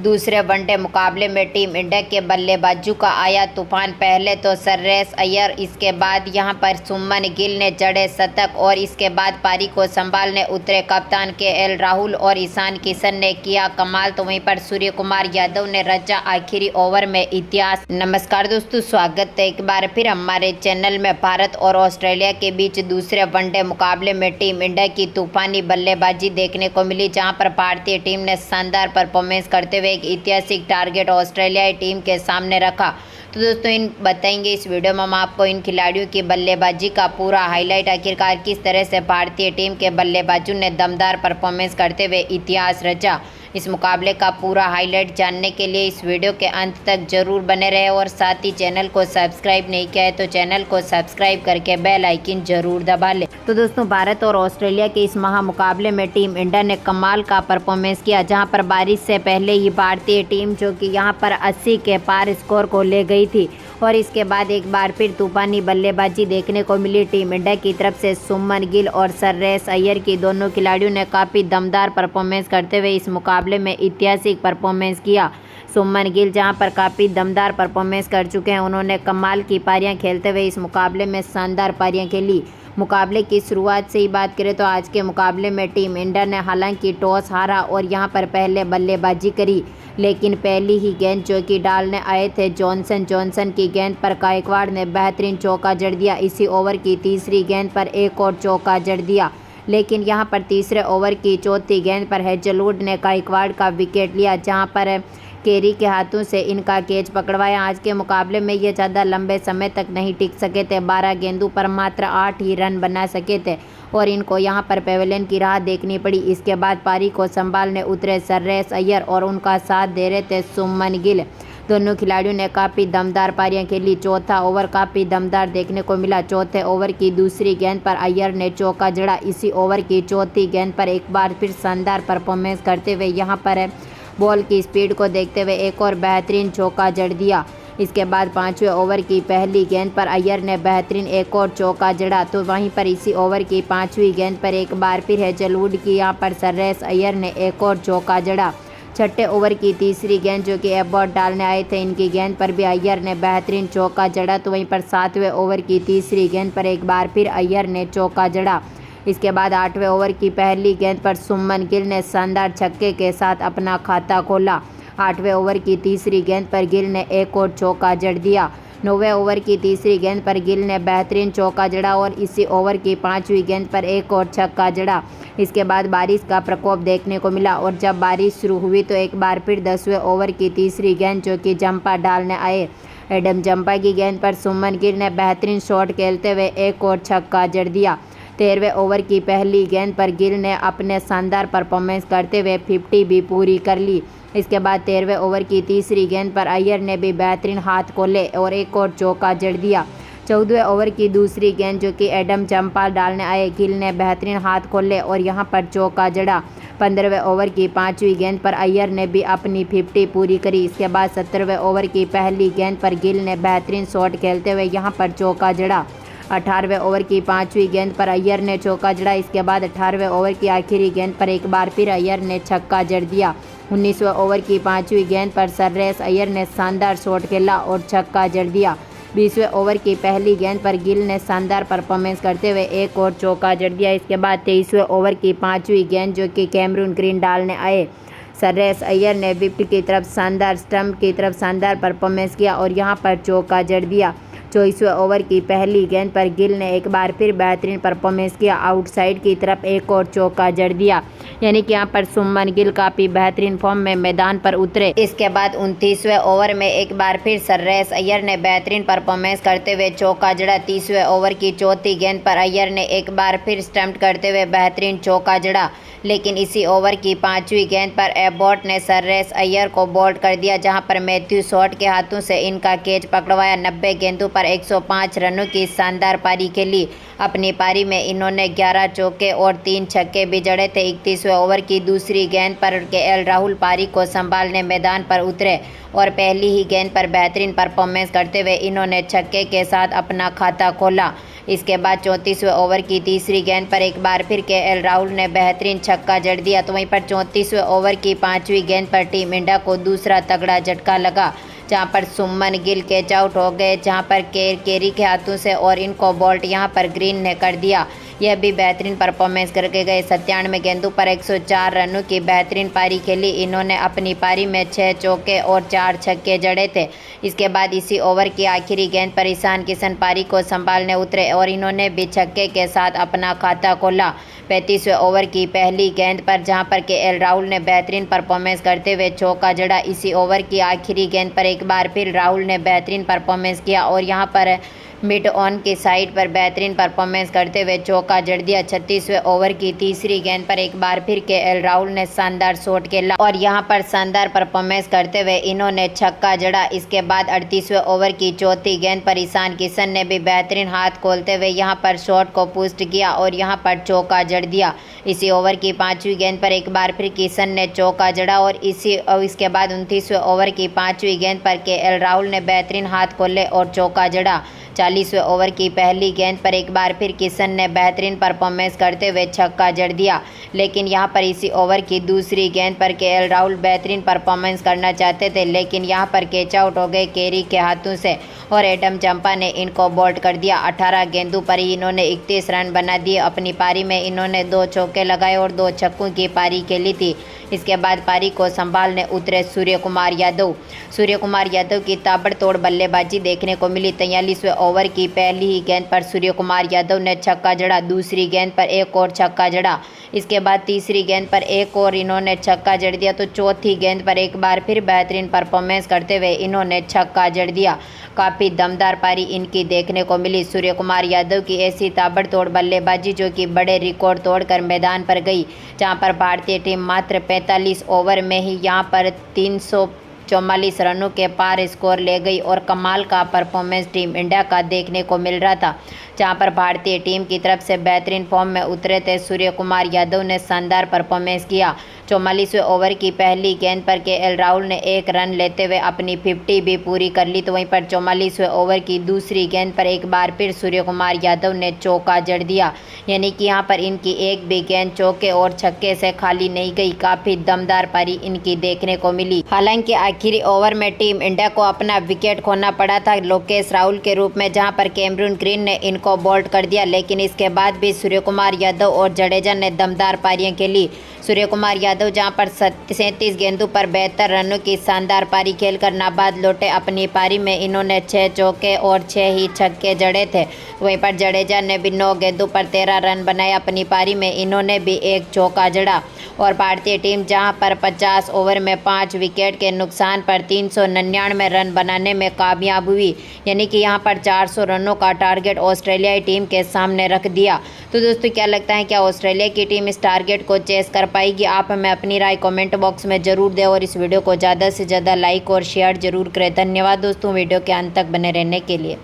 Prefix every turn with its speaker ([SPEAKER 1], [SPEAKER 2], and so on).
[SPEAKER 1] दूसरे वनडे मुकाबले में टीम इंडिया के बल्लेबाजों का आया तूफान। पहले तो श्रेयस अय्यर, इसके बाद यहां पर सुमन गिल ने जड़े शतक और इसके बाद पारी को संभालने उतरे कप्तान केएल राहुल और ईशान किशन ने किया कमाल। तो वहीं पर सूर्य कुमार यादव ने रचा आखिरी ओवर में इतिहास। नमस्कार दोस्तों, स्वागत है एक बार फिर हमारे चैनल में। भारत और ऑस्ट्रेलिया के बीच दूसरे वनडे मुकाबले में टीम इंडिया की तूफानी बल्लेबाजी देखने को मिली, जहां पर भारतीय टीम ने शानदार परफॉर्मेंस करते हुए एक ऐतिहासिक टारगेट ऑस्ट्रेलियाई टीम के सामने रखा। तो दोस्तों बताएंगे इस वीडियो में हम आपको इन खिलाड़ियों की बल्लेबाजी का पूरा हाईलाइट, आखिरकार किस तरह से भारतीय टीम के बल्लेबाजों ने दमदार परफॉर्मेंस करते हुए इतिहास रचा। इस मुकाबले का पूरा हाईलाइट जानने के लिए इस वीडियो के अंत तक जरूर बने रहे और साथ ही चैनल को सब्सक्राइब नहीं किया है तो चैनल को सब्सक्राइब करके बेल आइकन जरूर दबा लें। तो दोस्तों भारत और ऑस्ट्रेलिया के इस महामुकाबले में टीम इंडिया ने कमाल का परफॉर्मेंस किया, जहां पर बारिश से पहले ही भारतीय टीम जो कि यहां पर 80 के पार स्कोर को ले गई थी और इसके बाद एक बार फिर तूफानी बल्लेबाजी देखने को मिली टीम इंडिया की तरफ से। सुमन गिल और श्रेयस अय्यर की दोनों खिलाड़ियों ने काफ़ी दमदार परफॉर्मेंस करते हुए इस मुकाबले में ऐतिहासिक परफॉर्मेंस किया। सुमन गिल जहां पर काफ़ी दमदार परफॉर्मेंस कर चुके हैं, उन्होंने कमाल की पारियां खेलते हुए इस मुकाबले में शानदार पारियां खेली। मुकाबले की शुरुआत से ही बात करें तो आज के मुकाबले में टीम इंडिया ने हालांकि टॉस हारा और यहां पर पहले बल्लेबाजी करी, लेकिन पहली ही गेंद जो कि डालने आए थे जॉनसन की गेंद पर गायकवाड़ ने बेहतरीन चौका जड़ दिया। इसी ओवर की तीसरी गेंद पर एक और चौका जड़ दिया, लेकिन यहां पर तीसरे ओवर की चौथी गेंद पर हेजलवुड ने गायकवाड़ का विकेट लिया, जहां पर केरी के हाथों से इनका कैच पकड़वाया। आज के मुकाबले में ये ज़्यादा लंबे समय तक नहीं टिक सके थे, 12 गेंदों पर मात्र 8 ही रन बना सके थे और इनको यहां पर पेविलियन की राह देखनी पड़ी। इसके बाद पारी को संभालने उतरे श्रेयस अय्यर और उनका साथ दे रहे थे सुमन गिल। दोनों खिलाड़ियों ने काफ़ी दमदार पारियां खेली। चौथा ओवर काफ़ी दमदार देखने को मिला। चौथे ओवर की दूसरी गेंद पर अय्यर ने चौका जड़ा। इसी ओवर की चौथी गेंद पर एक बार फिर शानदार परफॉर्मेंस करते हुए यहाँ पर बॉल की स्पीड को देखते हुए एक और बेहतरीन चौका जड़ दिया। इसके बाद पाँचवें ओवर की पहली गेंद पर अय्यर ने बेहतरीन एक और चौका जड़ा। तो वहीं पर इसी ओवर की पाँचवीं गेंद पर एक बार फिर हेजलवुड की यहाँ पर श्रेयस अय्यर ने एक और चौका जड़ा। छठे ओवर की तीसरी गेंद जो कि एबॉट डालने आए थे, इनकी गेंद पर भी अय्यर ने बेहतरीन चौका जड़ा। तो वहीं पर सातवें ओवर की तीसरी गेंद पर एक बार फिर अय्यर ने चौका जड़ा। इसके बाद आठवें ओवर की पहली गेंद पर सुमन गिल ने शानदार छक्के के साथ अपना खाता खोला। आठवें ओवर की तीसरी गेंद पर गिल ने एक और चौका जड़ दिया। नौवें ओवर की तीसरी गेंद पर गिल ने बेहतरीन चौका जड़ा और इसी ओवर की पाँचवीं गेंद पर एक और छक्का जड़ा। इसके बाद बारिश का प्रकोप देखने को मिला और जब बारिश शुरू हुई तो एक बार फिर 10वें ओवर की तीसरी गेंद जो कि जंपा डालने आए एडम जंपा की गेंद पर सुमन गिल ने बेहतरीन शॉट खेलते हुए एक और छक्का जड़ दिया। 13वें ओवर की पहली गेंद पर गिल ने अपने शानदार परफॉर्मेंस करते हुए 50 भी पूरी कर ली। इसके बाद 13वें ओवर की तीसरी गेंद पर अय्यर ने भी बेहतरीन हाथ खोले और एक और चौका जड़ दिया। 14वें ओवर की दूसरी गेंद जो कि एडम जंपा डालने आए, गिल ने बेहतरीन हाथ खोले और यहां पर चौका जड़ा। 15वें ओवर की पाँचवीं गेंद पर अय्यर ने भी अपनी 50 पूरी करी। इसके बाद 17वें ओवर की पहली गेंद पर गिल ने बेहतरीन शॉट खेलते हुए यहां पर चौका जड़ा। 18वें ओवर की पाँचवीं गेंद पर अय्यर ने चौका जड़ा। इसके बाद 18वें ओवर की आखिरी गेंद पर एक बार फिर अय्यर ने छक्का जड़ दिया। 19वें ओवर की पाँचवीं गेंद पर श्रेयस अय्यर ने शानदार शॉट खेला और छक्का जड़ दिया। 20वें ओवर की पहली गेंद पर गिल ने शानदार परफॉर्मेंस करते हुए एक और चौका जड़ दिया। इसके बाद 23वें ओवर की पाँचवीं गेंद जो कि कैमरून ग्रीन डालने आए, श्रेयस अय्यर ने विकेट की तरफ शानदार स्टंप की तरफ शानदार परफॉर्मेंस किया और यहाँ पर चौका जड़ दिया। 24वें ओवर की पहली गेंद पर गिल ने एक बार फिर बेहतरीन परफॉर्मेंस किया, आउटसाइड की तरफ एक और चौका जड़ दिया। यानी कि यहाँ पर सुमन गिल काफ़ी बेहतरीन फॉर्म में मैदान पर उतरे। इसके बाद 29वें ओवर में एक बार फिर श्रेयस अय्यर ने बेहतरीन परफॉर्मेंस करते हुए चौका जड़ा। 30वें ओवर की चौथी गेंद पर अय्यर ने एक बार फिर स्टंप करते हुए बेहतरीन चौका जड़ा, लेकिन इसी ओवर की पाँचवीं गेंद पर एबॉट ने श्रेयस अय्यर को बोल्ड कर दिया, जहां पर मैथ्यू शॉट के हाथों से इनका कैच पकड़वाया। 90 गेंदों पर 105 रनों की शानदार पारी खेली। अपनी पारी में इन्होंने 11 चौके और 3 छक्के भी जड़े थे। 31वें ओवर की दूसरी गेंद पर केएल राहुल पारी को संभालने मैदान पर उतरे और पहली ही गेंद पर बेहतरीन परफॉर्मेंस करते हुए इन्होंने छक्के के साथ अपना खाता खोला। इसके बाद 34वें ओवर की तीसरी गेंद पर एक बार फिर केएल राहुल ने बेहतरीन छक्का जड़ दिया। तो वहीं पर 34वें ओवर की 5वीं गेंद पर टीम इंडिया को दूसरा तगड़ा झटका लगा, जहां पर सुमन गिल कैच आउट हो गए, जहां पर केरी के हाथों से, और इनको बोल्ट यहां पर ग्रीन ने कर दिया। यह भी बेहतरीन परफॉर्मेंस करके गए। 97 गेंदों पर 104 रनों की बेहतरीन पारी खेली। इन्होंने अपनी पारी में 6 चौके और 4 छक्के जड़े थे। इसके बाद इसी ओवर की आखिरी गेंद पर ईशान किशन पारी को संभालने उतरे और इन्होंने भी छक्के के साथ अपना खाता खोला। 35वें ओवर की पहली गेंद पर जहां पर केएल राहुल ने बेहतरीन परफॉर्मेंस करते हुए चौका जड़ा। इसी ओवर की आखिरी गेंद पर एक बार फिर राहुल ने बेहतरीन परफॉर्मेंस किया और यहां पर मिड ऑन की साइड पर बेहतरीन परफॉर्मेंस करते हुए चौका जड़ दिया। 36वें ओवर की तीसरी गेंद पर एक बार फिर केएल राहुल ने शानदार शॉट खेला और यहां पर शानदार परफॉर्मेंस करते हुए इन्होंने छक्का जड़ा। इसके बाद 38वें ओवर की चौथी गेंद पर ईशान किशन ने भी बेहतरीन हाथ खोलते हुए यहां पर शॉट को पुष्ट किया और यहां पर चौका जड़ दिया। इसी ओवर की 5वीं गेंद पर एक बार फिर किशन ने चौका जड़ा और इसके बाद 29वें ओवर की 5वीं गेंद पर केएल राहुल ने बेहतरीन हाथ खोले और चौका जड़ा। 40वें ओवर की पहली गेंद पर एक बार फिर किशन ने बेहतरीन परफॉर्मेंस करते हुए छक्का जड़ दिया, लेकिन यहां पर इसी ओवर की दूसरी गेंद पर केएल राहुल बेहतरीन परफॉर्मेंस करना चाहते थे, लेकिन यहां पर कैच आउट हो गए केरी के हाथों से और एडम चंपा ने इनको बोल्ड कर दिया। 18 गेंदों पर ही इन्होंने 31 रन बना दिए। अपनी पारी में इन्होंने 2 चौके लगाए और 2 छक्कों की पारी खेली थी। इसके बाद पारी को संभालने उतरे सूर्य कुमार यादव की ताबड़तोड़ बल्लेबाजी देखने को मिली। 43वें ओवर की पहली ही गेंद पर सूर्य कुमार यादव ने छक्का जड़ा। दूसरी गेंद पर एक और छक्का जड़ा। इसके बाद तीसरी गेंद पर एक और इन्होंने छक्का जड़ दिया। तो चौथी गेंद पर एक बार फिर बेहतरीन परफॉर्मेंस करते हुए इन्होंने छक्का जड़ दिया। काफ़ी दमदार पारी इनकी देखने को मिली। सूर्य कुमार यादव की ऐसी ताबड़तोड़ बल्लेबाजी जो कि बड़े रिकॉर्ड तोड़कर मैदान पर गई, जहां पर भारतीय टीम मात्र 45 ओवर में ही यहां पर 344 रनों के पार स्कोर ले गई और कमाल का परफॉर्मेंस टीम इंडिया का देखने को मिल रहा था, जहां पर भारतीय टीम की तरफ से बेहतरीन फॉर्म में उतरे थे सूर्य कुमार यादव ने शानदार परफॉर्मेंस किया। 44वें ओवर की पहली गेंद पर केएल राहुल ने 1 रन लेते हुए अपनी 50 भी पूरी कर ली। तो वहीं पर 44वें ओवर की दूसरी गेंद पर एक बार फिर सूर्य कुमार यादव ने चौका जड़ दिया, यानी कि यहां पर इनकी एक भी गेंद चौके और छक्के से खाली नहीं गई। काफ़ी दमदार पारी इनकी देखने को मिली। हालांकि आखिरी ओवर में टीम इंडिया को अपना विकेट खोना पड़ा था लोकेश राहुल के रूप में, जहां पर कैमरून ग्रीन ने इनको बोल्ड कर दिया, लेकिन इसके बाद भी सूर्य कुमार यादव और जडेजा ने दमदार पारियां खेली। सूर्य कुमार यादव जहां पर 37 गेंदों पर 72 रनों की शानदार पारी खेलकर नाबाद लौटे। अपनी पारी में इन्होंने 6 चौके और 6 ही छक्के जड़े थे। वहीं पर जडेजा ने भी 9 गेंदों पर 13 रन बनाए। अपनी पारी में इन्होंने भी 1 चौका जड़ा और भारतीय टीम जहां पर 50 ओवर में 5 विकेट के नुकसान पर 399 रन बनाने में कामयाब हुई, यानी कि यहां पर 400 रनों का टारगेट ऑस्ट्रेलियाई टीम के सामने रख दिया। तो दोस्तों क्या लगता है, क्या ऑस्ट्रेलिया की टीम इस टारगेट को चेस कर पाएगी? आप हमें अपनी राय कमेंट बॉक्स में ज़रूर दें और इस वीडियो को ज़्यादा से ज़्यादा लाइक और शेयर जरूर करें। धन्यवाद दोस्तों वीडियो के अंत तक बने रहने के लिए।